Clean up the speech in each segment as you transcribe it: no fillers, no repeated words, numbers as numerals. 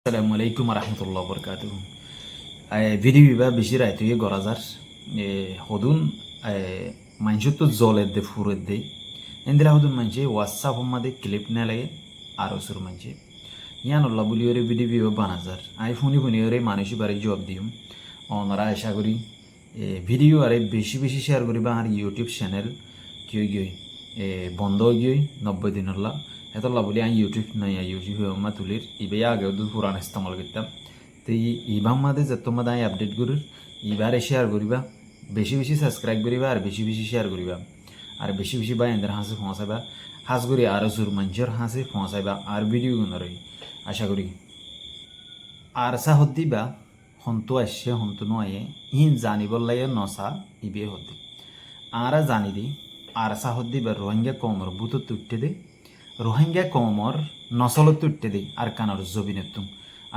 আসসালামু আলাইকুম রহমতুল্লাহ বরকাত ভিডিও বিবা বেশি রাইতে গরাজার হদুন মানুষ তো জলের দে ফুরের দে এন্দিরা হদুন মানুষে হোয়াটসঅ্যাপ মাদে ক্লিপ না লাগে আর ওসুর মানুষে ইয়ানুল্লাহ বলি ওরে ভিডিও বিবা বানাজার আই ফুনি ফুনি ওরে মানুষই বাড়ি জবাব দিম ওনারা আশা করি ভিডিও আরে বেশি বেশি শেয়ার করিবা আর ইউটিউব চ্যানেল কিয় গিয়ে বন্ধ গিয়ে 90 দিনল্লা এতলা বলি আমি ইউটিউব নাই ইউটিউব মা তুলির ইবে আগেও দু পুরান ইস্তেমাল করতাম তো ইবাম মাদে যত মাদে আমি আপডেট করি ইবারে শেয়ার করিবা বেশি বেশি সাবস্ক্রাইব করিবা আর বেশি বেশি শেয়ার করিবা আর বেশি বেশি বা এদের হাসে পৌঁছাইবা হাস করি আরও জোর মানুষের হাসে পৌঁছাইবা আর ভিডিও গুণরই আশা করি আর সা হদ্দিবা হন্তু আসছে হন্তু নয়ে ইন জানিবর লাগে নসা ইবে হদ্দি আরা জানি দি আর সা হদ্দিবা রোহিঙ্গা কমর বুতো তুট্টে দে রোহিঙ্গা কমর নসল তুট্টে দে আর কানর জবিনেতুম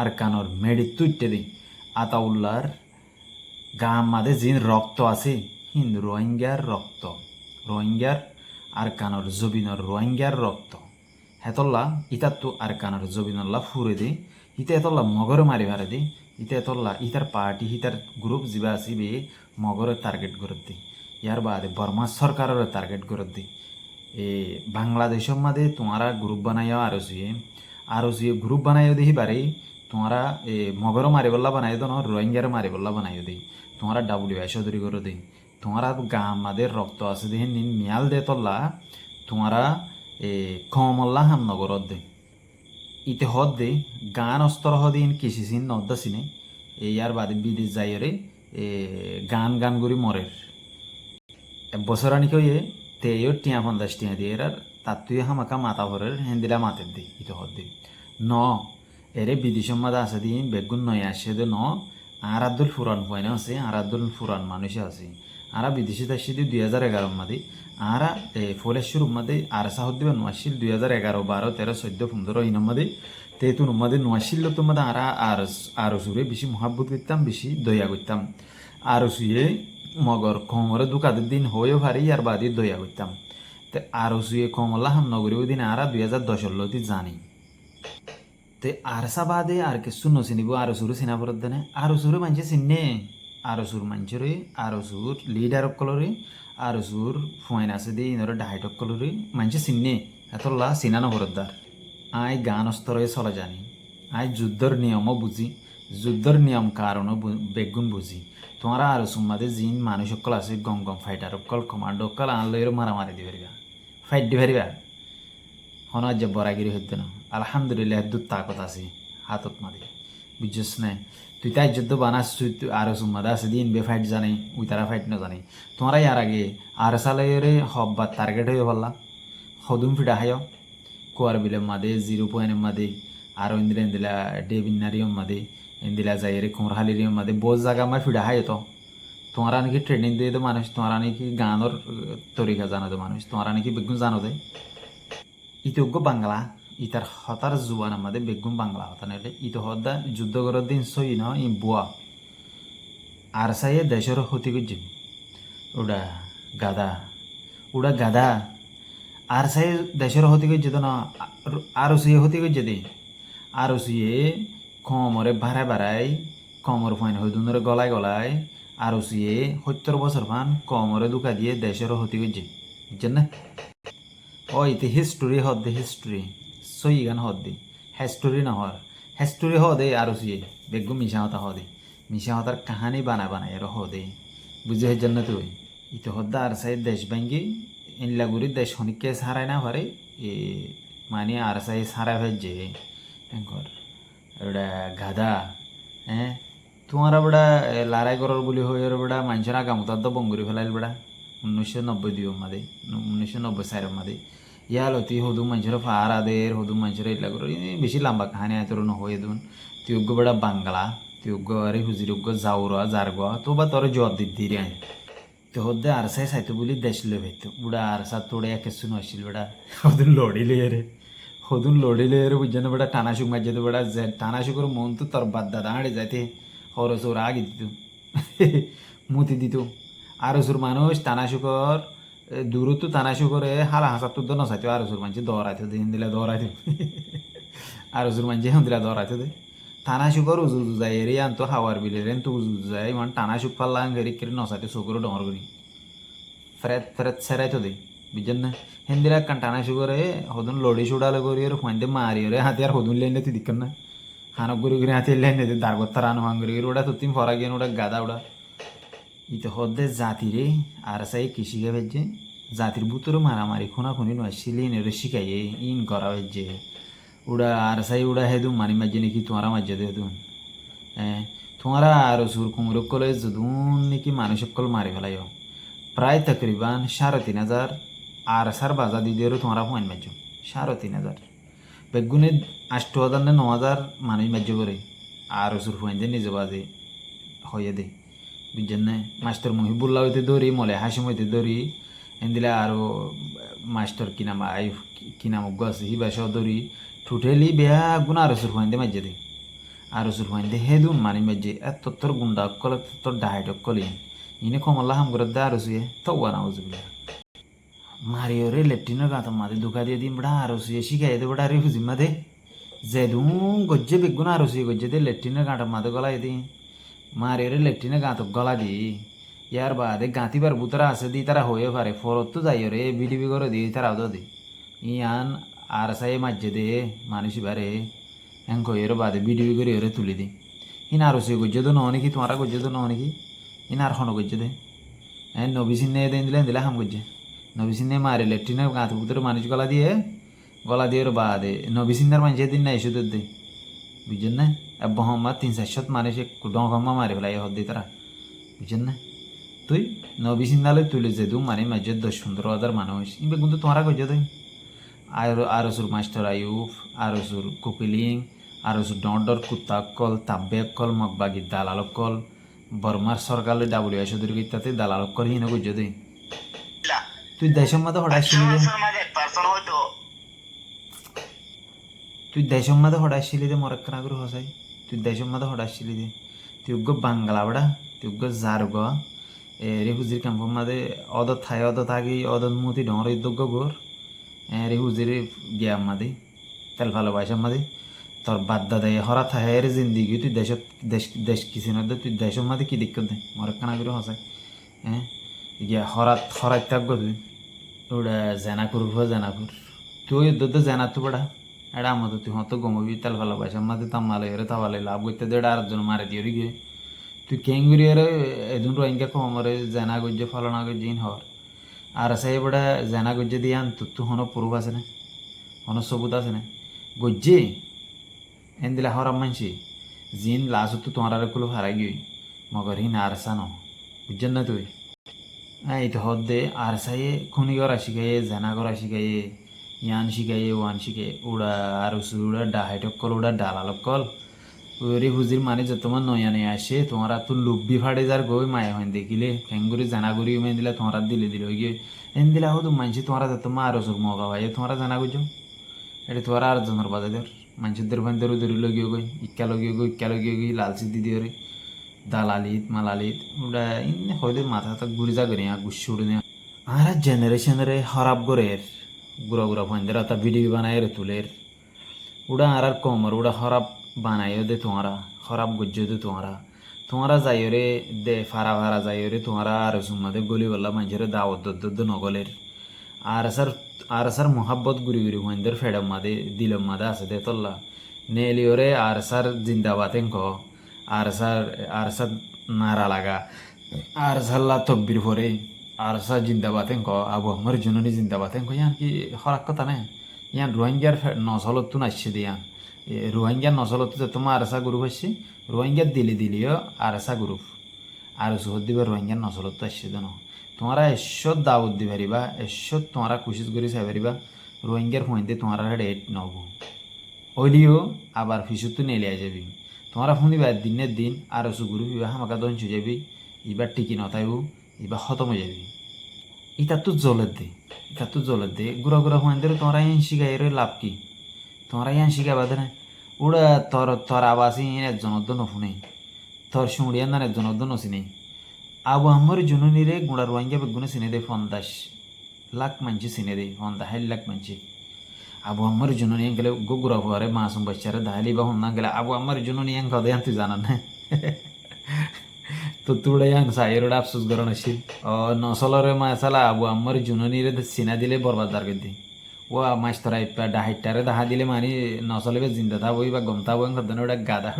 আর কানর মেডি তুট্টে দে আতাউল্লার গাম মাদে জিন রক্ত আছে হিন রোহিঙ্গার রক্ত রোহিঙ্গার আর কানর জবিনর রোহিঙ্গার রক্ত হেতল্লা ইতাত্তু আর কানর জবিনল্লা ফুরে দে ইতা এতল্লা মগর মারি ভারে দে ইতা এতল্লা ইতার পার্টি ইতার গ্রুপ যা আছে বে মগরের টার্গেট করে দে ইয়ার বাদে বর্মা সরকারের টার্গেট করে দে বাংলাদেশের মাঝে তোমারা গ্রুপ বানাইও আরো শুয়ে গ্রুপ বানাইও দেখি বারে তোমারা মগরও মারিবল্লা বানাই দো রোহিঙ্গারও মারিবল্লা বানাইও দেই তোমারা WH ধরি করে দেই তোমারা গাঁ মাদের রক্ত আছে দেখি নিন মিয়াল দে তল্লা তোমারা কমল্লা হামনগরত দে ইতে হদ দে গান অস্ত্র হদিন কৃষি চিন নদ্দা চিনে ইয়ার বাদে বিদেশ যাইরে গান গান করি মরের বছর আনি কইয়ে তেও টিয়া 50 টিয়া দিয়ে আর তার তুই হামাকা মাথা ভরের হেন্দিলা মাতের দি ইতো হদ দি ন এরে বিদেশের মাদা আছে দি বেগুন নয় আসে দে ন আর আব্দুল ফুরান পয়না আছে আর আব্দুল ফুরান মানুষে আছে আর বিদেশে আসছে দি 2011 মাদি আর ফলেশ্বর মাদে আর সাহদ দিবা নোয়াশিল 2011 12 13 14 15 ইনম মাদে তেতু নমাদে নোয়াশিল তো মাদে আর সুরে বেশি মহাব্বত করতাম বেশি দয়া করতাম আর সুয়ে মগর কমরে দুকাদের দিন হয়েও পারি আর বাদি দয়া করতাম তে আরো শুয়ে কমলা হাম নগরী ওই দিন আর 2010 জানি তে আরসা বাদে আর কিছু নচিনিব আরো সুরে চিনা পড়ত দেনে আরো সুরে মানুষে চিনে আরো সুর মানুষরে আরো সুর লিডার কলরে আরো সুর ফুয়াইন আছে দি ইনরে ডাইটক কলরে মানুষে চিনে এতলা চিনানো পড়তদার আই গান অস্তরে চলে জানি আই যুদ্ধর নিয়মও বুঝি যুদ্ধর নিয়ম কারণও বেগুন বুঝি তোমারা আর সুমাদে জিন মানুষ সকল আছে গম গম ফাইটার অকল কমান্ডো অকল আনলো মারামারি দিবে ফাইট দিবে হন যে বরাগিরি হইতে না আলহামদুলিল্লাহ দূর তাকত আছে হাতত মারি বুঝছিস না তুই তাই যুদ্ধ বানাস তুই আর সুমাদে আছে দিন বে ফাইট জানে উই তারা ফাইট না জানে তোমরা ইয়ার আগে আর সালে হব্বার টার্গেট হয়ে বললা হদুম ফিডা হায় কোয়ার বিলে মাদে 0 মাদে আর ইন্দিলা ডেবিনারিয়ম মাদে ইন্দিলা যাই রে কুমরহালিরিয়ম মাদে বহুত জায়গা আমার ফিডা হায় তো তোমারা নাকি ট্রেনিং দিয়ে দে মানুষ তোমারা নাকি গানের তরিকা জানো দে মানুষ তোমারা নাকি বেগুন জানো দে ইতজ্ঞ বাংলা ইতার হতার জুয়ান আমাদের বেগুন বাংলা হতা নাইলে ইতো হদা যুদ্ধ করার দিন সই ন ই বুয়া আর সাইয়ে দেশের ক্ষতি করছি ওটা গাদা ওটা গাদা আর সাই দেশের ক্ষতি করছে তো না আরো সুয়ে ক্ষতি করছে দে আরো সুয়ে কমরে বাড়াই কমর ফাইন হইদুনরে গলায় গলায় আরো সুয়ে 70 বছর ফান কমরে দুকা দিয়ে দেশের ক্ষতি করছে বুঝছেন না ও ইতি হিস্টোরি হদ দে হিস্টোরি সই গান হদ দে হিস্টোরি না হর হিস্টোরি হদে আরো সুয়ে বেগু মিশা হতা হদে মিশা হতার কাহানি বানায় এর হদে বুঝে হইছেন না তুই ইতো হদ্দা আর সাই দেশ ব্যাঙ্গি ইনলাগুড়ি দেশ হনিকে সারাই না পারে মানে আর সাই সারা ভেজে এঙ্কর ওটা গাধা হ্যাঁ তোমার বেড়া লড়াই করার বলি হয়ে বেড়া মানুষের আগামতার তো বঙ্গুরি ফেলাইল বেড়া 1990 দিও মাদে 1990 সাইর মাদে ইয়ালো তুই হদু মানুষের ফারা দের হদু মানুষের এগুলা করে বেশি লম্বা কাহানি আয় তোর হয়ে দুন তুই উগ্র বেড়া বাংলা তুই উগ্র আরে হুজির উগ্র যাওরা জারগা তো বা তোর জবাব দিদি রে তো হদ্দে আর সাই সাইতো বলি দেশ লো ভাইতো বুড়া আর সা তোড়ে একে শুনো আসছিল বেড়া হদুন লড়িলে রে হদুন লড়িলে রে বুঝছেন বেড়া টানাশুক মার যেত বেড়া টানাশুকর মন তো তোর বাদ দাদা আড়ে যাইতে হরসোর আগে দিত মুতি দিত আর ওসুর মানুষ টানাশুকর দূরত্ব টানাশুকরে হালা হাসার তো নসাইতো আর ওসুর মানুষ দৌড়াইতো দিন দিলে দৌড়াইতো আর ওসুর মানুষ এখন দিলা দৌড়াইতো দে টানাশুকৰ উজু উজু যায় এৰি আনটো হাৱাৰ বিলেৰে তো উজু উজু যায় ইমান টানাশুক পাল্লা হেৰি কৰি নচাতে চকুৰো ডঙৰ কৰি ফ্ৰেট ফ্ৰেট চেৰাই থৈ দেই বুঝছেন না হেন্দিরা কান টানাশুকরে সদন লড়ি চুড়ালে করি আর ফাইন্দে মারি ওরে হাতে আর সদন লেন তুই দিক্কন না হানক গুরি গুরি হাতে লেন দে দারগত্তা রান হাং গুরি ওটা তুতিম ফরা গিয়ে ওটা গাদা ওটা ইতে হদে জাতিরে আর সাই কৃষিকে বেজে জাতির বুতরে মারামারি খুনা খুনি নয় সিলিন এর শিখাইয়ে ইন করা হয়েছে ওটা আর সাই ওটা হেদু মানি মাঝে নাকি তোমারা মাঝে দে হেদু হ্যাঁ তোমারা আর সুর কুমরো কলে যদুন নাকি মানুষ কল মারি ফেলাই প্রায় তকরিবান ৩৫০০ আর সার বাজা দিদিরও তোমরা পয়েন্ট মারছ ৩৫০০ বেগুনে ৮০০০ না ৯০০০ মানুষ মার্য করে আর সুর পয়েন্টে নিজে বাজে হয়ে দে বুঝছেন না মাস্টার মহিবুল্লাহ হইতে ধরি মলে হাসিম হইতে ধরি এদিলে আরও মাস্টার কি নাম কি নাম আছে হি বাসাও ধরি টোটালি বেয়া গুণ আর সুর পয়েন্টে মার্জে দে আর সুর পয়েন্টে হেদুন মানুষ মার্জে এত তোর গুন্ডা অকল তোর ডাহাইট অকলে ইনে কমল্লা হাম করে দে আর সুয়ে তো না বুঝবি মারিওরে লেফটিনের গাঁত মাদে দুকা দিয়ে দিন বড়া আর সুয়ে শিখাই দে বড়া রে হুজি মাদে যেদুন গজ্জে বেগুন আর সুয়ে গজ্জে দে লেফটিনের গাঁট মাদে গলাই দি মারিওরে লেফটিনের গাঁত গলা দি ইয়ার বাদে গাঁতিবার বুতরা আছে দি তারা হয়ে পারে ফরত তো যাই রে বিডিবি করে দি তারা দি ইয়ান আর সাই মাঝে দে মানুষ বারে হ্যাং কইয়ের বাদে বিডিবি করে ওরে তুলি দি ইন আর সুয়ে গজ্জে তো নয় নাকি তোমারা গজ্জে তো নয় নাকি ইন আর হন গজ্জে দে হ্যাঁ নবী সিন্নে দিলে হাম গজ্জে নবী সিন্নে মারে লেট্রিনের গাঁত ভিতরে মানুষ গলা দিয়ে ওর বাদে নবী সিন্নার মানুষের দিন না এসে দে বুঝছেন না বহম্মা ৩-৪০০ মানুষ ডঙ্গম্মা মারে ফেলাই হদ দিয়ে তারা বুঝছেন না তুই নবী সিন্নালে তুলে যে দু মানে মাঝে ১০-১৫ হাজার মানুষ ইনবে কিন্তু তোমারা গজ্জে দেয় আরসুর মাস্টার আয়ুব আরসুর কুকিলিং আরসুর ডর কুত্তা কল তাব্বে কল মগবাগি দালাল কল বর্মার সরকারে WSO দূর ইত্যাদি দালাল কল হিনে গজ্জে দেয় তুই দেশের মধ্যে হঠাৎছিলি দে তুই দেশের মধ্যে হঠাৎছিলি দে মরক্কান আগ্রহ হসাই তুই দেশের মধ্যে হঠাৎছিলি দে তুই উগ্র বাংলা বড়া তুই উগ্র জারগ রেহুজির ক্যাম্পের মধ্যে অদত থাই অদত আগে অদত মতি ডর ইদ্যোগ্য গোর রেহুজির গিয়াম মাদে তেল ভালোবাসার মাদে তোর বাদ দাদা হরা থাহের জিন্দিগি তুই দেশত দেশ কিছু না তুই দেশের মধ্যে কি দিক্কত দে মরক্কান আগ্রহ হসাই হ্যাঁ গিয়া হরাত থাকবো তুই ওটা জেনাকুর জেনাকুর তুই তো জেনাতু বড়া এটা আমাদের তুই হতো গমবি তেল ভালোবাসা আমাদের তামালে এর তাওয়ালে লাভ করতে দে আরেকজন মারে দিয়ে গিয়ে তুই কেঙ্গুরি এর এদিন রোহিঙ্গা কমরে জেনা গজ্জে ফলনা গজ্জে ইন হর আর সাই বড়া জেনা গজ্জে দিয়ে আন তুই হনো পুরুষ আছে না হনো সবুত আছে না গজ্জে এন দিলা হরাম মানছি জিন লাস্ট তো তোমার কুলো হারাই গিয়ে মগর হিন আর সানো বুঝছেন না তুই এটা হদ দে আর সাইয়ে খুনি করা শিখাইয়ে জেনা করা শিখাইয়ে ইয়ান শিখাইয়ে ওয়ান শিখে উড়া আর উড়া ডাহাইটক কল উড়া ডালালক কল ওরে হুজির মানে যে তোমার নয়ানে আসে তোমারা তো লুব্বি ফাড়ে যার গই মায়া হইন দেখিলে ফেঙ্গুরি জানাগুড়ি উমেন দিলে তোমারা দিলে দিলে ওই গিয়ে এন দিলা হতো মানছি তোমারা যে তোমার আরো সুর মগা ভাই তোমরা জানা গুজো এটা তোমারা আর জনের বাজে ধর মানুষদের ভাই ধরু ধরি লগিয়ে গই ইক্কা লগিয়ে গই লাল সিদ্ধি দিয়ে রে দালালিত মালালিত ওটা ইন হইলে মাথা তো ঘুরে যা করে গুসি উড়ে নেওয়া আর জেনারেশনের হরাপ গরের গুড়া ফাইন্দের তা ভিডিও বানায় রে তুলের ওটা আর কমর ওটা হরাপ বানাইও দে তোমারা হরাপ গজ্জ দে তোমারা যাইও রে দে ফারা যাইও রে তোমারা আর সুমাদে গলি বললা মানুষের দাওয়াত নগলের আর স্যার মোহাব্বত গুড়ি ফাইন্দের ফেডম মাদে দিলম মাদে আছে দে তল্লা নেলিও রে আর স্যার জিন্দাবাদ ক আর স্যার নারা লাগা আর সাল্লা তকবির ভরে আর স্যার জিন্দাবাদ ক আবু আমার জননী জিন্দাবাদ ক ইয়ান কি হরাক কথা না ইয়ান রোহিঙ্গার নসলত তো নাচছে দিয়ান রোহিঙ্গার নসলত যে তোমার আরসা গ্রুপ আসছে রোহিঙ্গার দিলিও আরসা গ্রুপ আর সুহদ দিবার রোহিঙ্গার নসলত তো আসছে দেন তোমরা এসব দাউদ দি পারিবা এসব তোমরা কোশিশ করে চাই পারিবা রোহিঙ্গার ফোনতে তোমরা রেট নব হইলিও আবার ফিসুত নেলিয়া যাবি তোমরা শুনিবা দিনের দিন আর গ্রুপ ইবা হামাকা দঞ্চু যাবি এবার টিকি নতাইব এবার খতম হয়ে যাবি এটা তো জলের দে গুড়া ফোনদের তোমরা ইয়ান শিখাই লাভ কি তোমরা ইয়ান শিখাবা দে না ওরা তোর আবাস একজনের তো নফুনে তোর শুঁড়িয়ান না একজনের তো নচিনে আবু আমার জননীরে গুড়া রোহিঙ্গা বেগুনে চিনে দে ৫০ লাখ মানছি চিনে দে ৫০ লাখ মানছি আবু আম্মার জন্য নিয়ে গেলে গুগুরা পরে মাসুম বাচ্চারা দাইলি বা হন্না গেলে আবু আম্মার জন্য নিয়ে কদে তুই জানান না তো তুড়ে আন সাইরোড আফসোস করানো ছিল নসলরে মাসালা আবু আম্মার জন্য নিয়ে সিনা দিলে বরবাদ দার করে দিই ও মাছ ধরা ইপা ডাহাইটারে দাহা দিলে মানি নসলে জিন্দা থাকবই বা গম থাকবো খদ্দনে ওটা গাদা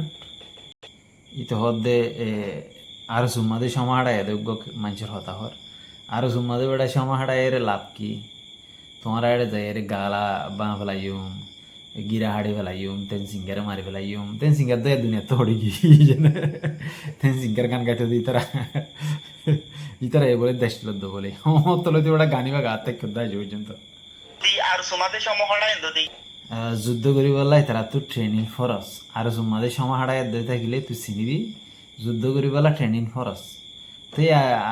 ইতো হদ্দে আর সুম্মাদে সমাহাড়ায় যোগ্য মানুষের হতাহর আর সুম্মাদে বেড়া সমাহাড়ায় এর লাভ কি তোমার আড়ে যাই এর গালা বাঁ ফেলাইম গিরা হাড়ি ফেলাইম তেন সিঙ্গারে মারি ফেলাইম তেন সিঙ্গার তো দুনিয়া তো হড়ি গিয়ে তেন সিঙ্গার গান গাইতে দিই ইতারা এ বলে দেশ লদ্দ বলে তলতে ওটা গানি বা গাতে কেদায় যে পর্যন্ত আর সুমাতে সমহড়ায় যদি যুদ্ধ করি বললাই তারা তো ট্রেনিং ফরস আর সুমাদের সমাহাড়ায় দই থাকিলে তুই চিনিবি যুদ্ধ করি বলা ট্রেনিং ফরস তুই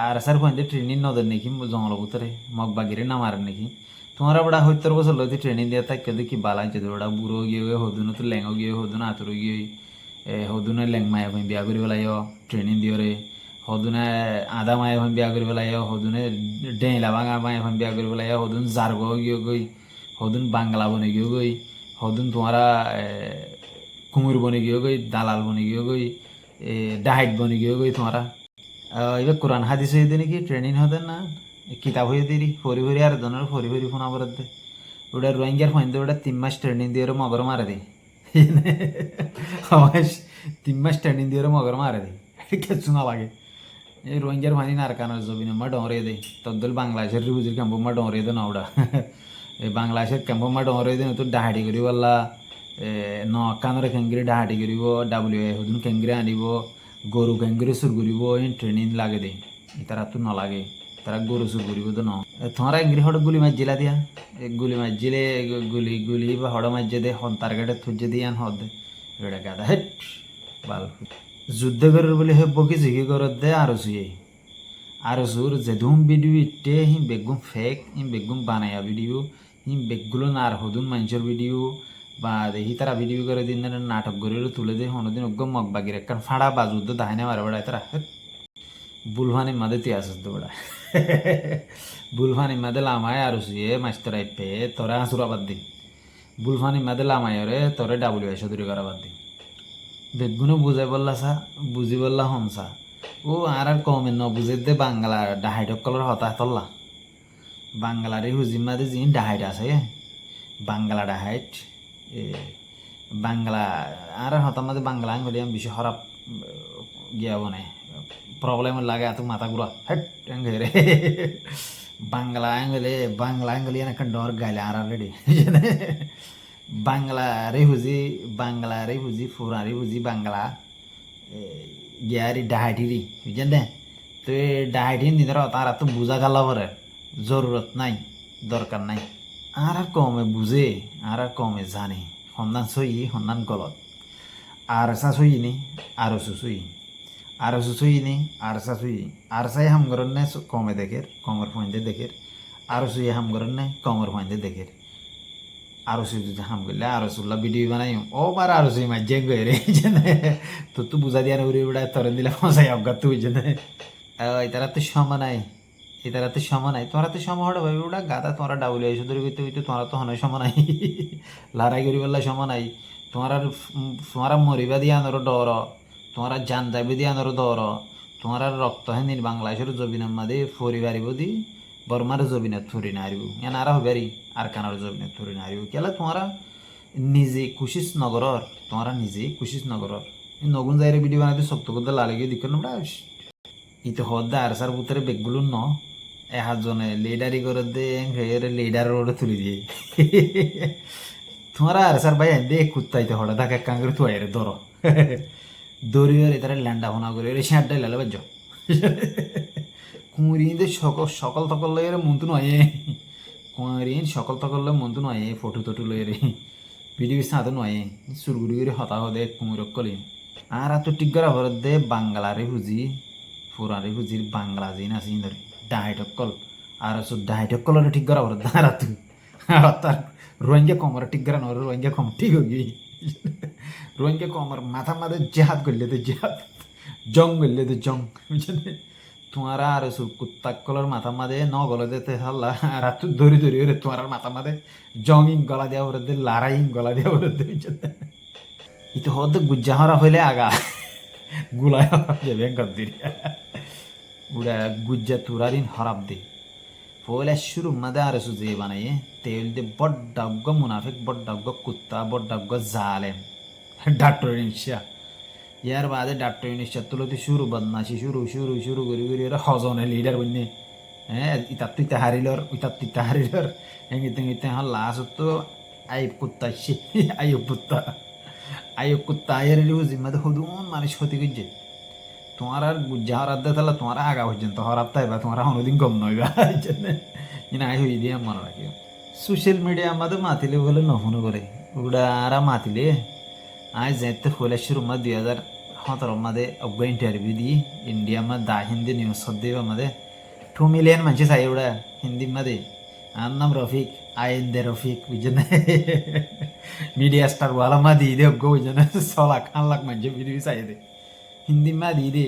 আর স্যার পয়েন্টে ট্রেনিং নদের নাকি জঙ্গল ভিতরে মগবাগিরে না মারেন নাকি তোমার বড়া 70 বছর লইতে ট্রেনিং দিয়ে থাকে দেখি বালাই যদি ওটা বুড়ো গিয়ে হদুন তো লেঙ্গো গিয়ে হদুন আতুরো গিয়ে হদুনে লেং মায়া ভাই বিয়া করি পেলাই ট্রেনিং দিয়ে রে হদুনে আদা মায়া ভাই বিয়া করি পেলাই হদুনে ডেলা ভাঙা মায়া ভাই বিয়া করি পেলাই হদুন জারগো গিয়ে গই হদুন বাংলা বনে গিয়ে গই হদুন তোমারা কুমুর বনে গিয়ে গই দালাল বনে গিয়ে গই ডাহাইট বনে গিয়ে গই তোমারা এবার কোরআন হাদিস হয়ে দে নাকি ট্রেনিং হতে না কিতাব হয়ে দিলি ফরি ফরি আর জনের ফরি ফরি ফোনা বরাদ্দে ওটা রোহিঙ্গার ফাইন্দে ওটা 3 মাস ট্রেনিং দিয়ে মগর মারে দিই 3 মাস ট্রেনিং দিয়ে মগর মারে দিই কিচ্ছু না লাগে এই রোহিঙ্গার ফানি না আর কানার জবিন মা ডরে দেয় তদ্দল বাংলাদেশের রিফিউজির ক্যাম্প মা ডরে দে না ওটা এই বাংলাদেশের ক্যাম্প মা ডরে দে তো ডাহাটি করি বললা ন কানরে কেঙ্গিরি ডাহাটি করিব WA হদুন কেঙ্গিরি আনিব গরু কেঙ্গিরি চুর করিব ট্রেনিং লাগে দেয় তারা তো নলাগে তারা গরু চুর করিব তো ন তোমারা ইংরি হড় গুলি মারজিলা দিয়া গুলি মারজিলে গুলি গুলি বা হড় মারজে দে হন টার্গেটে থুজে দিয়ে আন হদ এটা গাদা হেট বাল যুদ্ধ করার বলে হে বকি জিগি করত দে আরো সুর যেদুম ভিডিও ইটে হিম বেগুম ফেক হিম বেগুম বানায়া ভিডিও হিম বেগগুলো নার হদুন মানুষের ভিডিও বা দেখি তারা ভিডিও করে দিন নাটক করে তুলে দে হনদিন অজ্ঞ মগ বাগির একখান ফাড়া বা যুদ্ধ দাহিনে মারে বেড়ায় তারা বুলফানি মাদে তুই আসস তো বেড়া বুলফানি মাদে লামায় আর সুয়ে মাস্টার আইপে তোরা হাসুরা বাদ দি বুলফানি মাদে লামায় রে তোরে WA সদুরি করা বাদ দি বেগুনো বুঝাই বললা সা বুঝি বললা হমসা ও আর কমে ন বুঝে দে বাংলা ডাহাইটক কলর হতা তল্লা বাংলারে হুজিম মাদে যিনি ডাহাইট আছে বাংলা ডাহাইট বাংলা আর হতার মাঝে বাংলা আঙ্গুলি আমি বেশি খারাপ গিয়া বনে প্রবলেম লাগে এত মাথা ঘুরা হেট রে বাংলা আঙ্গুলি একটা ডর গাইলে আর রেডি বাংলা রে হুজি ফুরারি হুজি বাংলা গিয়ারি ডাহাইটিরি বুঝছেন দে তো এই ডাহাইটি নিতে তারা তো বুঝা গালা পরে জরুরত নাই দরকার নাই আর কমে বুঝে আর কমে জানে সন্ধান সই সন্ধান গলত আর সা সই নি আর সুসুই আর সুসুই নি আর সা সুই আর সাই হাম করেন না কমে দেখের কমর ফাইন্দে দেখের আর সুই হাম করেন না কমর ফাইন্দে দেখের আর সুই যদি হাম করলে আর সুল্লা ভিডিও বানাই ও বার আর সুই মাঝে গেরে তো তুই বুঝা দিয়া উড়ে উড়ায় তরেন দিলে মজাই অজ্ঞাত তুই যে তারা তো সমানাই এটারা তো সমানাই তোরা তো সমাহড় ভাবে ওটা গাদা তোরা WA সদুরি করতে হইতে তোরা তো হনই সমানাই লড়াই করি বললা সমানাই তোমারা মরিবা দিয়া আনর ডর তোমারা জান যাবে দিয়া আনর ডর তোমার রক্ত হেনির বাংলাদেশের জবিনের মাঝে পরিবারিব দি বর্মার জবিনের থরি না হারিব এন আর হবারি আর কানার জবিনের থরি না হারিব কেলা তোমারা নিজে কুশিস নগরর তোমরা নিজে কুশিস নগরর নগুন যাইরে ভিডিও বানাতে শক্ত করতে লালে গিয়ে দিক না ইতে হদ্দা আর সার ভিতরে বেগগুলো ন একজনে লিডারি করে দে লিডার ওটা তুলে দিয়ে তোমারা আর স্যার ভাই দে কুত্তাইতে হঠাৎ থাকে কাঙ্গরে তুই রে ধরো দড়িয়ে তারা ল্যান্ডা ফোনা করে শেয়ারটাই লালে বাজ্য কুঁড়িতে সকল তকল লয়ে মন্তু নয় কুঁড়িন সকল তকল লয়ে মন্তু নয় ফটো টটু লয়ে রে ভিডিও সাথে নয় সুরগুড়ি করে হতা হদে কুমুরক কলি আর তো টিকরা ভরত দে বাংলারে বুঝি ফুরারে বুঝির বাংলা জিন আছে ধরে ডাহাইটক কল আর ডাহাইটক কলরে ঠিক করা ভরত আর তুই তার রোহিঙ্গা কমর ঠিক করা নয় রোহিঙ্গা কম ঠিক হয়ে রোহিঙ্গা কমর মাথা মাথা জেহাদ করলে তো জেহাদ জং করলে তো জং বুঝলেন তোমারা আর সুর কুত্তাকলর মাথা মাদে ন গলা দিতে হাল্লা আর তুই ধরি ধরি ওরে তোমার মাথা মাদে জঙ্গিং গলা দেওয়া ওরে দে লারাইং গলা দেওয়া ওরে দে ইতো হদ গুজ্জা হরা হইলে আগা গুলায় যাবে গদ্দির উড়া গুজ্জা তুরারিন হরাব দে ফলে শুরু মাদে আর সুজে বানাইয়ে তেল দে বড্ডাগ্গ মুনাফিক বড্ডাগ্গ কুত্তা বড্ডাগ্গ জালেম ডাক্তার ইনশা ইয়ার বাদে ডাক্তার ইনশা তুলতে শুরু বদমাশি শুরু শুরু শুরু করি করি এরা হজনে লিডার বন্যে হ্যাঁ ইতার তুই তাহারিলর ইতার তুই তাহারিলর এঙ্গিতে এঙ্গিতে হ্যাঁ লাস্ট তো আই কুত্তা সে আই কুত্তা আয়ের জিম্মাতে হদুন মানুষ ক্ষতি করছে তোমার আর গুজ্জা হরার দে তাহলে তোমার আগা পর্যন্ত হরাব তাইবা তোমার অন্যদিন কম নইবা ইনা আই হই দিয়ে মনে রাখি সোশ্যাল মিডিয়া আমাদের মাতিলে বলে নহনো করে ওগুলা আর মাতিলে আজ যাইতে ফলে শুরু মা 2017 মাদে অজ্ঞ ইন্টারভিউ দি ইন্ডিয়া মা দা হিন্দি নিউজ সদ্দেব আমাদের 2 মিলিয়ন মানুষ চাই ওরা হিন্দি মাদে আর নাম রফিক আইন দে রফিক বুঝছেন মিডিয়া স্টার ওয়ালা মা দিয়ে দে অজ্ঞ বুঝছেন 6 লাখ 8 লাখ মানুষ ভিডিও চাই দে হিন্দি মা দিয়ে দে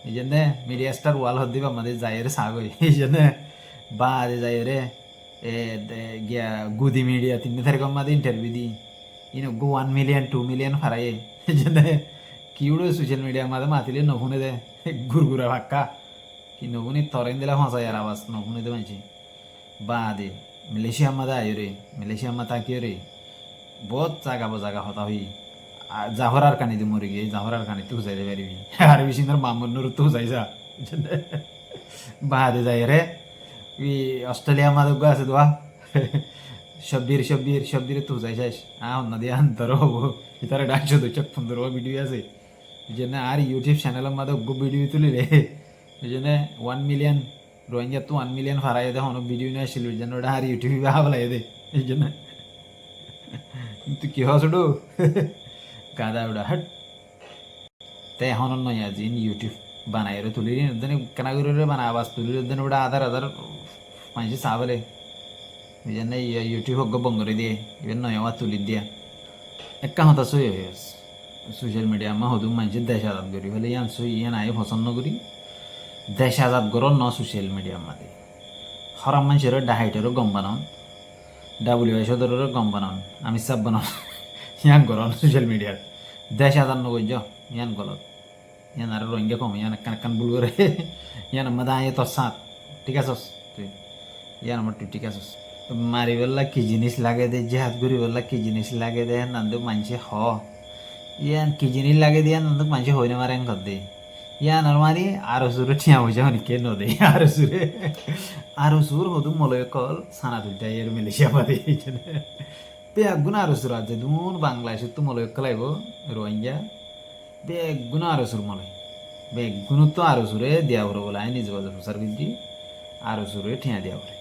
এই জন্য মিডিয়া স্টার ওয়াল হদ্দিব আমাদের যাইরে সাগই এই জন্য বা দে যাইরে গিয়া গুদি মিডিয়া 3 তারিখ মাদে ইন্টারভিউ দি ইনো গো 1 মিলিয়ন 2 মিলিয়ন ফারায়ে এই জন্য কিউড়ো সোশ্যাল মিডিয়া মাদে মাতিলে নহুনে দে গুরগুরা ভাক্কা কি নহুনি তরেন দিলা ফাঁসাই আর আওয়াজ নহুনে দে মানছি বা দে মালয়েশিয়া মাদে আয়ো রে মালয়েশিয়া মা তাকিও রে বহুত জাগা হতা হই জাহরার কানি দি মরে গিয়ে জাহরার কানি তুই যাইতে পারবি আর বেশি তোর মামুনুর তুই যাই যা বাদে যাই রে ওই অস্ট্রেলিয়া মাদক আছে দোয়া শব্দির তুই যাই যাস না দিয়ে আন্তর হবো ইতারে 115 ভিডিও আছে এই জন্য আর ইউটিউব চ্যানেলের মাদক ভিডিও তুলিলে এই জন্য 1 মিলিয়ন রোহিঙ্গা তো 1 মিলিয়ন ফারাই দে হন ভিডিও নিয়ে আসছিল এই জন্য ওটা আর ইউটিউবে ভাবলাই দে এই জন্য তুই কি হসডু কাদা উড়া হট তাই এখন নয় আজি ইউটিউব বানাই রে তুলি দেন কেনা করে বানা আবাস তুলি দেন ওটা আধার মানুষ চাবলে এই জন্য ইউটিউব হোক বঙ্গরে দিয়ে এবার নয় আবার তুলি দিয়া একটা হতা সই হয়ে সোশ্যাল মিডিয়া মা হদুম মানুষের দেশ আজাদ করি ফেলে ইয়ান সই ইয়ান আয় পছন্দ করি দেশ আজাদ করো ন সোশ্যাল মিডিয়ার মাঝে হরাম মানুষের ডাহাইটেরও গম বানান WH গম বানান আমি সব বানান ইয়ান করন সোশ্যাল মিডিয়ার দেশ আজাদ নগজ ইয়ান গলত ইয়ান আর রোহিঙ্গা কম ইয়ান কান বুল করে ইয়ান মাদা আয় তোর সাথ ঠিক আছে তুই ইয়ান আমার তুই ঠিক আছে মারি বেলা কি জিনিস লাগে দে জেহাদ করি বেলা কি জিনিস লাগে দে নান্দুক মানুষে হ ইয়ান কি জিনিস লাগে দিয়ে নান্দুক মানুষে হই না মারে ঘর দে ইয়ান আর মারি আরো সুরে ঠিয়া হয়ে যাও কে ন দে আরো সুর হদু মলয় কল সানা তুলতে এর মালয়েশিয়া পারে বেগুন আরো সুর আছে দুন বাংলাদেশ তো মলয় কলাইব রোহিঙ্গা বেগুন আরো সুর মলয় বেগুন তো আরো সুরে দেওয়া বলে বলে আই নিজ বাজার প্রচার করছি আরো সুরে ঠিয়া দেওয়া বলে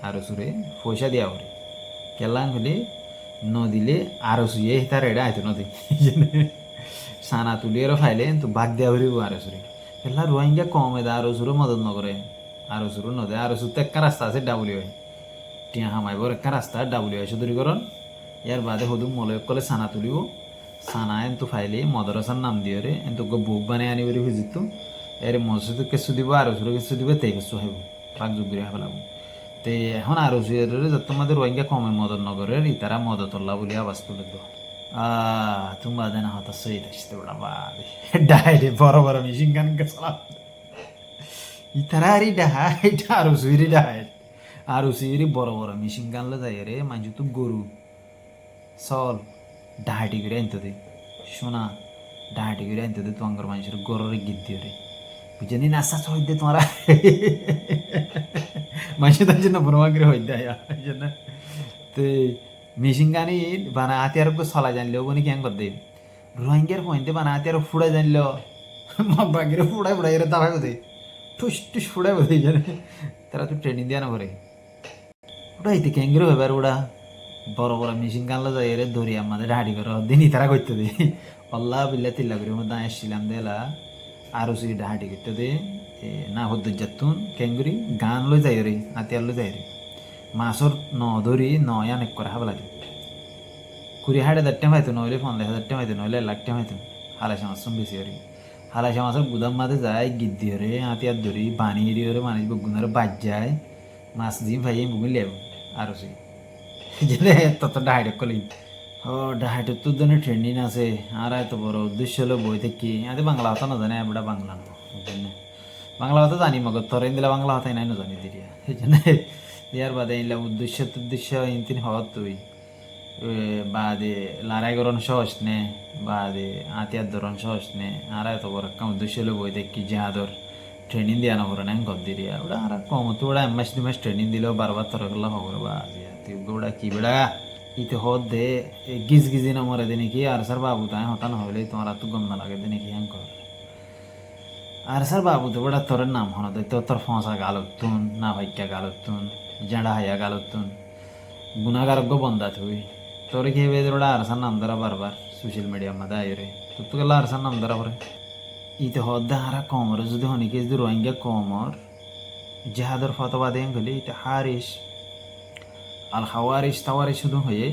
আরো সুরে পয়সা দেওয়া বলে কেলান হলে নদিলে আরো সুয়ে তার এটা আইতো নদী সানা তুলিয়ে ফাইলে তো ভাগ দেওয়া হইব আরো সুরে এলা রোহিঙ্গা কমে দা আরো সুরে মদত নকরে আরো সুর নদে আরো সুর তো একটা রাস্তা আছে WH টিয়া হামাইবর একটা রাস্তা WH দূরীকরণ ইয়ার বাদে হদু মলয় কলে সানা তুলিব সানা এন্তু ফাইলে মদরসার নাম দিয়ে রে এন্তু বুক বানিয়ে আনি বলে খুঁজিত এর মসজিদ কেঁচু দিব আরো সুরে কেঁচু দিব তেই কেঁচু হাইব পাক যোগ করে হাফেলাব তে এখন আরো সুয়ের যত তোমাদের রোহিঙ্গা কমে মদত নগরের ইতারা মদতল্লা বলে আওয়াজ তুলে দেওয়া ತುಂಬಾ ಜನ ಹೊತ್ತ ಸೈಡ್ ಅಷ್ಟೇ ಬಿಡಪ್ಪ ಡಾಯ್ಡೆ ಬರ ಮಿಷಿನ್ ಗನ್ ಕಸಲ ಈ ಥರ ರೀ ಡಾಯ್ಟ್ আরো সুইরি বড় বড় মেশিন গানলে যাই রে মানুষ তো গরু চল ডাহাটি করে আনতে দে শোনা ডাহাটি করে আনতে দে তোমার মানুষের গরুরে গীত দিয়ে রে বুঝলি নাচা হই দে তোমার মানুষের তার জন্য বনমাগরে হই দেয় তো মেশিন গানি বানা হাতিয়ার চলা জানলেও বনি কেন কর দে রোহিঙ্গার পয়েন্টে বানা হাতিয়ার ফুড়া জানলেও বাগিরে ফুড়াই রে দাবাই বোধে ঠুস টুস ফুড়াই বোধে জানে তারা তো ট্রেনিং দেওয়া না করে ওটা এতে ক্যাঙ্গেরও ব্যাপার ওরা বড় বড় মেশিন গানলে যাই রে ধরি আমাদের হাঁড়ি করে দিনই তারা করতে দে আল্লাহ বিল্লা তিল্লা করে মধ্যে আসছিলাম দেলা আরো সুইটা হাঁটি করতে দে না হদ্দ যাতুন ক্যাঙ্গুরি গান লই যাই রে হাতিয়ার লই যাই রে মাছর ন ধরি নয় অনেক করে হাব লাগে 20,000 টাকা হয়তো নইলে 15,000 টাকা হয়তো নইলে 1 লাখ টাকা হয়তো হালা সমস্যা বেশি আর হালাইশা মাছের গুদাম মাঝে যায় গিদ্দি হরে হাতিয়ার ধরি পানি এরি হরে মানুষ বেগুনের বাজ যায় মাছ দিম ভাই বুঝি লেব আরো সে যেনে তত ডাইরেক্ট কলি ও ডাইরেক্ট তো ধরনের ট্রেন্ডিং আছে আর এত বড় উদ্দেশ্য হলো বই থেকে আরে বাংলা হতো না জানে আমরা বাংলা না বাংলা হতো জানি মগর তোর দিলে বাংলা হতাই নাই না জানি দিরিয়া সেই জন্য ইয়ার বাদে ইনলা উদ্দেশ্য ইনতিন হওয়ার তুই বাদে লড়াই করন সহজ নে বাদে আতিয়ার ধরন সহজ নে আর এত বড় একটা উদ্দেশ্য হলো বই দেখি জিহাদর ট্রেনিং দিয়া না করে না গদ দিরিয়া ওটা আর কম তো ওটা এম মাস 2 মাস ট্রেনিং দিলেও বারবার তোর করলে খবর বা তুই ওটা কি বেড়া ইতে হদ দে গিজ গিজি না মরে দিনে কি আর স্যার বাবু তাই হতা না হইলে তোমার তো গম না লাগে দিনে কি হ্যাং কর আর স্যার বাবু তো ওটা তোর নাম হন তো তোর ফসা গালতুন না ভাইকা গালতুন জেঁড়া হাইয়া গালতুন গুণাগারজ্ঞ বন্ধা তুই তোর কি হবে ওটা আর স্যার নাম ধরা বারবার সোশ্যাল মিডিয়ার মধ্যে আইরে তো গেলে আর স্যার নাম ধরা পরে ইতে হদ দে হারা কমর যদি হনিকে যদি রোহিঙ্গা কমর জেহাদর ফতোয়া দেন গেলে ইতে হারিস আল হাওয়ারিস তাওয়ারিস শুধু হয়ে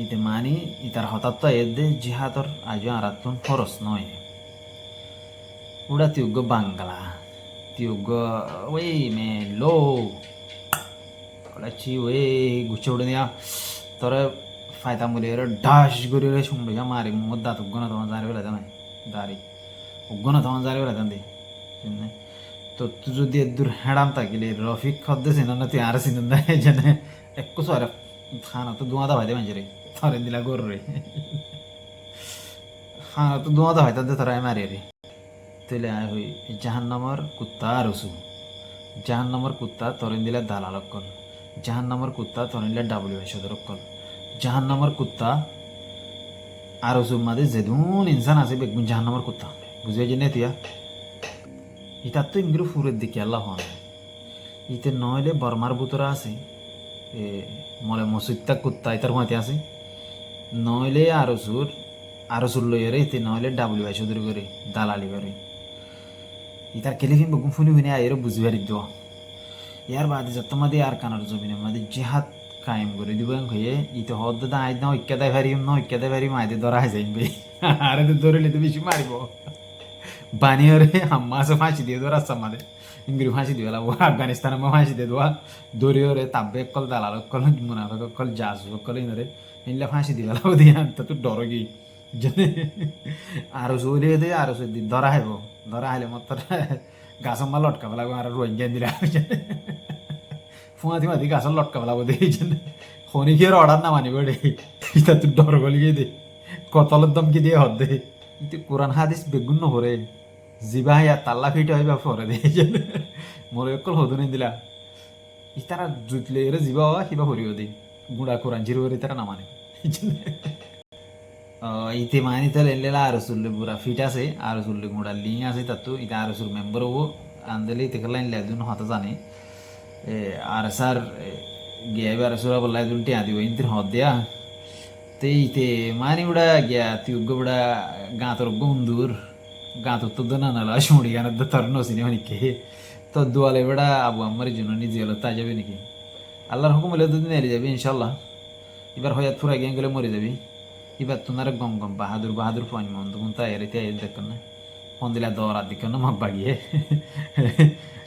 ইতে মানি ইতার হঠাৎ তো এর দে জিহাদর আজ আরাতুন খরচ নয় ওটা তিউগ বাংলা তিউগ ওই মে লো ওটা চি ওই গুছে উঠে দিয়া তোরে ফায়দা মুলে ডাস গড়ি শুনবে মারি মোর দাঁত উগ্গনা তোমার জানি বেলা জানাই দাঁড়ি উগ্গনা তোমার জানি বেলা জান দে তো তুই যদি দূর হেড়াম থাকিলে রফিক খদ্দে চিনন না তুই আর চিনন না জানে একটু সরে খানা তো দুমাদা ভাই দে মাঝে রে থরে দিলা গর রে খানা তো দুমাদা ভাই তাদের থরাই মারি রে তুইলে আয় হই জাহান্নামর কুত্তা রসু জাহান্নামর কুত্তা তরেন দিলে দালালক কল জাহান্নামর কুত্তা তরেন দিলে WH কল জাহান্নামর কুত্তা আর রসুর মাঝে যেদুন ইনসান আছে বেগুন জাহান্নামর কুত্তা বুঝে যে নেতিয়া ইতার তো ইংরেজ ফুরের দিকে আল্লাহ হন ইতে নইলে বর্মার বুতরা আছে মলে মসুইতা কুত্তা ইতার মাতে আছে নইলে আরসুর লইরে ইতে নইলে WH করে দালালি করে ইতার কেলিফিন বগুন ফুনি ফুনি আয়ের বুঝিবারি দেওয়া ইয়ার বাদে যত মাদে আর কানার জমিনের মাদে জেহাদ কায়েম করে দিব হয়ে ইতে হদ দা আইদ না ঐক্য দেয় ভারিম না ঐক্য দেয় ভারিম আইদে ধরা যাইবে আরে তো ধরলে তো বেশি মারিব বানিয়রে হাম্মাসে ফাঁসি দিয়ে দেওয়া রাস্তা মাদে ইংরি ফাঁসি দিয়ে ও আফগানিস্তানে ফাঁসি দিয়ে দেওয়া দরিয়রে তাব্বে কল দালাল কল মুনাফেক কল জাসু কল ইনরে ইনলে ফাঁসি দিয়ে ও দিয়া তো ডর গি জানে আরো চলে দে আরো ধরা হাইব ধরা হাইলে মত গাছর মা লটকা পেলাবো আর রোহিঙ্গা দিলে ফুঁয়াতি মাতি গাছর লটকা পেলাবো দেখি জানে খনিকের অর্ডার না মানিব রে ইতা তুই ডর গলিয়ে দে কতলের দম কি দিয়ে হদ দে ইতে কোরআন হাদিস বেগুন নহরে জিবা ইয়া তাল্লা ফিটা হইবা পরে দে জানে মোর একল হদুনি দিলা ইতারা জুতলে এরে জিবা কিবা হরিও দে গুড়া কোরআন জিরো তারা না মানে ইতে মানি তো লেলা আরসুল্লে পুরা ফিট আছে আরসুল্লে গুড়া লিঙ্ক আছে তাতো ইতা আরসুল মেম্বার হবো আন্দলে ইতে খেলা লেদুন হতে জানে আর স্যার গিয়া আরসুরা বললা দুন টিয়া দিব ইন্তির হদ দিয়া তে ইতে মানি উড়া গিয়া তুই উড়া গাঁতর গন্দুর গাঁতর তো দনা নালা শুঁড়ি গানের তো তর নসিনি অনেকে তো দোয়ালে বেড়া আবু আমার জন্য নিজে হলো তা যাবে নাকি আল্লাহর হুকুম হলে দুদিন এড়ে যাবি ইনশাল্লাহ এবার হয়তো থুরা গিয়ে গেলে মরে যাবি এবার তোমার গম গম বাহাদুর ফান মন তখন তাই এরিতে দেখ না ফোন দিলা দৌড়া দিক না মাপ বাগিয়ে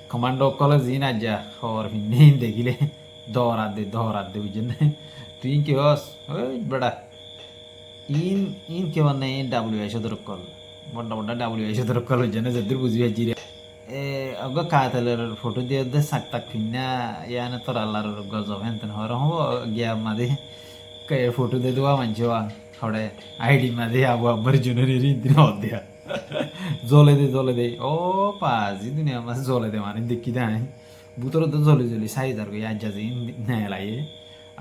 কমান্ডো কলে জি না যা খবর ফিনি দেখিলে দৌড়া দে বুঝছেন তুই কি হস ওই বেড়া ইন কেউ নেই WH কল বড় WH কল বুঝছেন যেদূর বুঝবি জিরে অগ কাতালের ফটো দিয়ে দে সাক তাক ফিনা ইয়ানে তোর আল্লাহর গজব হেন হর হব গিয়া মাদে কে ফটো দে দেওয়া মানছিওয়া থোড়ে আইডি মাদে আবু আব্বার জনের দিন দিয়া জ্বলে দে ও পাজি দুনিয়া মাছ জ্বলে দে মানে দেখি দেয় বুতর তো জ্বলি সাইজার গই আজ যাই নেলাইয়ে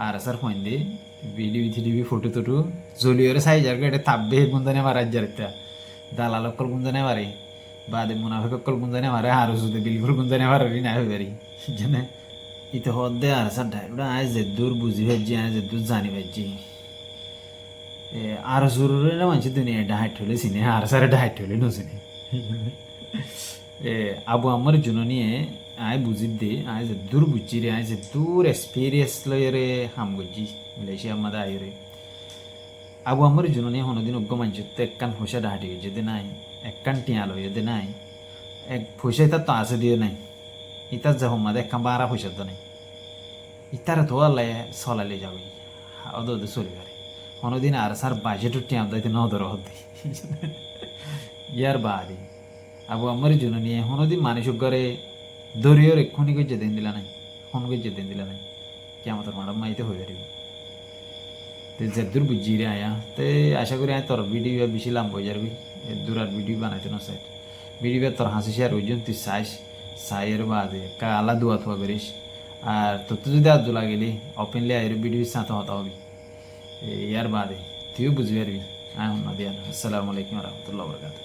আর স্যার ফোন দে ভিডিও ফটো টটো জ্বলিওরে সাইজার গো এটা তাব্বে গুন্দানে মারা যারতা দালাল কল গুন্দানে মারে বাদে মুনাফিক কল গুন্দানে মারে আর যদি বিলকুল গুন্দানে মারে না হইবারি জানে ইতে হদে আর স্যার ডাইরা আজ যে দূর বুঝি ভাজি আজ যে দূর জানি ভাজি আর জরুরি না মানছি দুনিয়া ডাইট হলে চিনে আর স্যার ডাইট হলে নচিনে আবু আমার জন্য নিয়ে আয় বুঝি দে আয় যে দূর বুঝছি রে আয় যে দূর এক্সপিরিয়েন্স লই রে হাম বুঝছি মালয়েশিয়া মাদা আই রে আবু আমার জন্য নিয়ে কোনোদিন অজ্ঞ মানছে তো একখান পয়সা ডাহাটি যদি নাই একখান টিয়াল যদি নাই এক পয়সা ইতার তো আছে দিয়ে নাই ইতার যা হোমাদে একখান বারা পয়সা তো নাই ইতারে তো আল্লাহ চলালে যাবে ওদের ওদের চলিবারে কোনোদিন আর স্যার বাজেটও টিয়াম দাইতে নদর হতে ইয়ার বাদে আবু আমার জন্য নিয়ে কোনোদিন মানুষ ঘরে দরিয়র এক্ষুনি করে যেদিন দিলা নাই ফোন করে যেদিন দিলা নাই কি আমাদের ম্যাডাম মাইতে হয়ে পারিব তো যেদূর বুঝি রে আয়া তো আশা করি তোর ভিডিও বেশি লাভ হয়ে যাবি দূর আর ভিডিও বানাইতে না সাইড ভিডিও তোর হাসি শেয়ার ওই জন্য তুই চাইয়ের বাদে আলা দোয়া থোয়া করিস আর তোর তো যদি আজ লাগেলি ওপেনলি আয়ের ভিডিও সাথে হতা হবি ইয়ার বাদে তুইও বুঝবি পারবি আয় দিয়া আসসালামু আলাইকুম রহমতুল্লাহ বরকাত